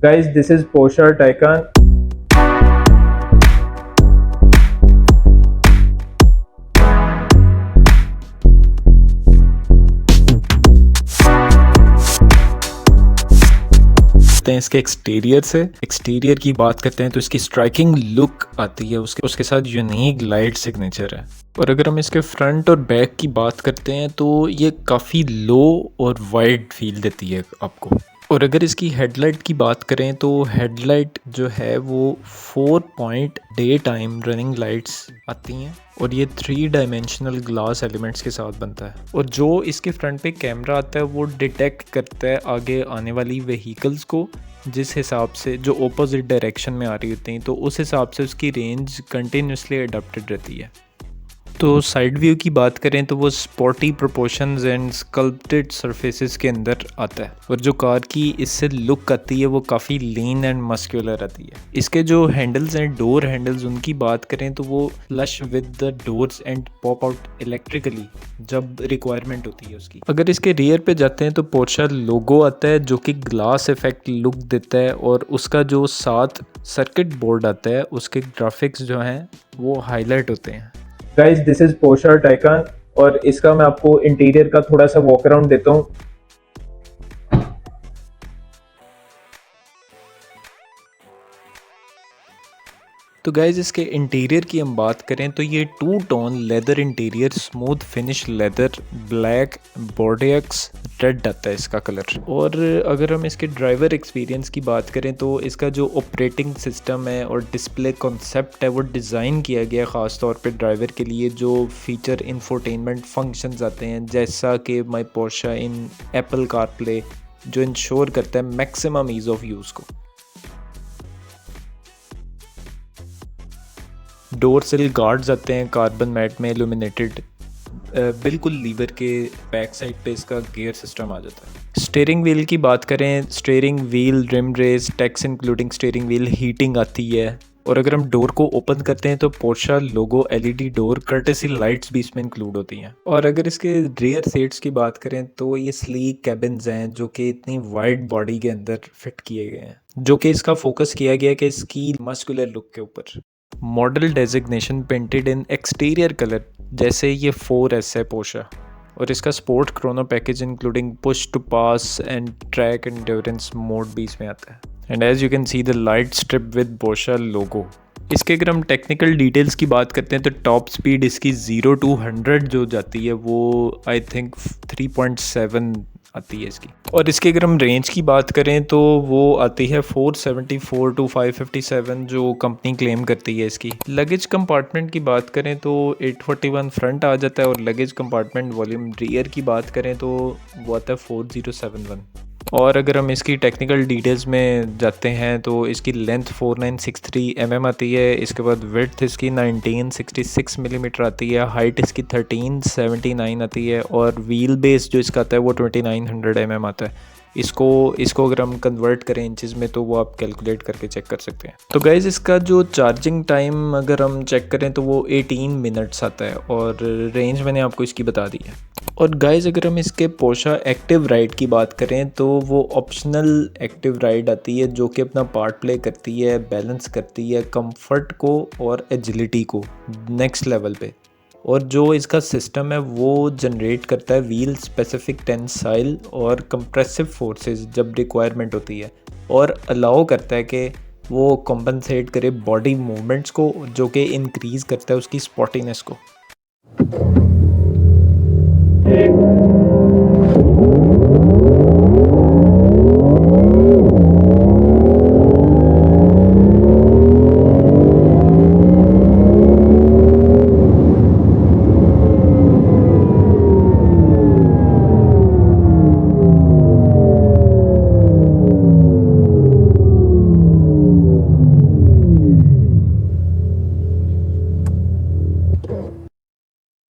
Guys, this is Porsche Taycan. हैं इसके exterior की बात करते हैं तो इसकी स्ट्राइकिंग लुक आती है, उसके साथ यूनिक लाइट सिग्नेचर है। और अगर हम इसके फ्रंट और बैक की बात करते हैं तो ये काफ़ी लो और वाइड फील देती है आपको। और अगर इसकी हेडलाइट की बात करें तो हेडलाइट जो है वो 4 point day time running lights आती हैं और ये 3 डायमेंशनल ग्लास एलिमेंट्स के साथ बनता है। और जो इसके फ्रंट पे कैमरा आता है वो डिटेक्ट करता है आगे आने वाली व्हीकल्स को, जिस हिसाब से जो ऑपोजिट डायरेक्शन में आ रही होती हैं तो उस हिसाब से उसकी रेंज कंटिन्यूसली अडॉप्टेड रहती है। तो साइड व्यू की बात करें तो वो sporty proportions and sculpted surfaces के अंदर आता है और जो कार की इससे लुक आती है वो काफ़ी लीन एंड मस्कुलर आती है। इसके जो हैंडल्स हैं, डोर हैंडल्स, उनकी बात करें तो वो flush with the doors and pop out electrically जब रिक्वायरमेंट होती है उसकी। अगर इसके रियर पे जाते हैं तो पोर्शा लोगो आता है जो कि ग्लास इफेक्ट लुक देता है और उसका जो साथ सर्किट बोर्ड आता है उसके ग्राफिक्स जो हैं वो हाईलाइट होते हैं। Guys, this is Porsche Taycan और इसका मैं आपको इंटीरियर का थोड़ा सा वॉक अराउंड देता हूँ। तो गाइज इसके इंटीरियर की हम बात करें तो ये 2 tone leather interior, smooth finish leather, black Bordeaux red आता है इसका कलर। और अगर हम इसके ड्राइवर एक्सपीरियंस की बात करें तो इसका जो ऑपरेटिंग सिस्टम है और डिस्प्ले कॉन्सेप्ट है वो डिज़ाइन किया गया ख़ास तौर पे ड्राइवर के लिए। जो फीचर इंफोटेनमेंट फंक्शंस आते हैं जैसा कि माई पोर्शा इन एप्पल कारप्ले, जो इंश्योर करता है मैक्सिमम ईज़ ऑफ यूज़ को। डोर सिल गार्ड्स आते हैं कार्बन मैट में इल्यूमिनेटेड, बिल्कुल लीवर के बैक साइड पे इसका गियर सिस्टम आ जाता है। स्टीयरिंग व्हील की बात करें, steering wheel rim race tax including steering wheel heating आती है। और अगर हम डोर को ओपन करते हैं तो पोर्शा लोगो एलईडी डोर कर्टेसी लाइट्स भी इसमें इंक्लूड होती हैं। और अगर इसके रियर सीट्स की बात करें तो ये स्लीक कैबिन्स हैं जो कि इतनी वाइड बॉडी के अंदर फिट किए गए हैं, जो कि इसका फोकस किया गया कि इसकी मस्कुलर लुक के ऊपर। Model designation painted in exterior colour, जैसे ये 4S है पोर्शा और इसका sport chrono package including push to pass and track endurance mode भी इसमें आता है। And as you can see the light strip with Porsche logo. इसके अगर हम टेक्निकल डिटेल्स की बात करते हैं तो टॉप स्पीड इसकी 0 to 100 जो जाती है वो आई थिंक 3.7 आती है इसकी। और इसके अगर हम रेंज की बात करें तो वो आती है 474 to 557 जो कंपनी क्लेम करती है इसकी। लगेज कंपार्टमेंट की बात करें तो 841 फ्रंट आ जाता है और लगेज कंपार्टमेंट वॉल्यूम रियर की बात करें तो वो आता है 4071। और अगर हम इसकी टेक्निकल डिटेल्स में जाते हैं तो इसकी लेंथ 4963 mm आती है। इसके बाद विड्थ इसकी 1966 मिलीमीटर आती है। हाइट इसकी 1379 आती है और व्हील बेस जो इसका आता है वो 2900 mm आता है। इसको अगर हम कन्वर्ट करें इंचज़ में तो वो आप कैलकुलेट करके चेक कर सकते हैं। तो गाइज़ इसका जो चार्जिंग टाइम अगर हम चेक करें तो वो 18 मिनट्स आता है और रेंज मैंने आपको इसकी बता दी है। और गाइज़ अगर हम इसके पोर्शा एक्टिव राइड की बात करें तो वो ऑप्शनल एक्टिव राइड आती है जो कि अपना पार्ट प्ले करती है, बैलेंस करती है कंफर्ट को और एजिलिटी को नेक्स्ट लेवल पे। और जो इसका सिस्टम है वो जनरेट करता है व्हील स्पेसिफिक टेंसाइल और कंप्रेसिव फोर्सेस जब रिक्वायरमेंट होती है और अलाउ करता है कि वो कॉम्पनसेट करे बॉडी मूवमेंट्स को, जो कि इंक्रीज़ करता है उसकी स्पॉटीनेस को।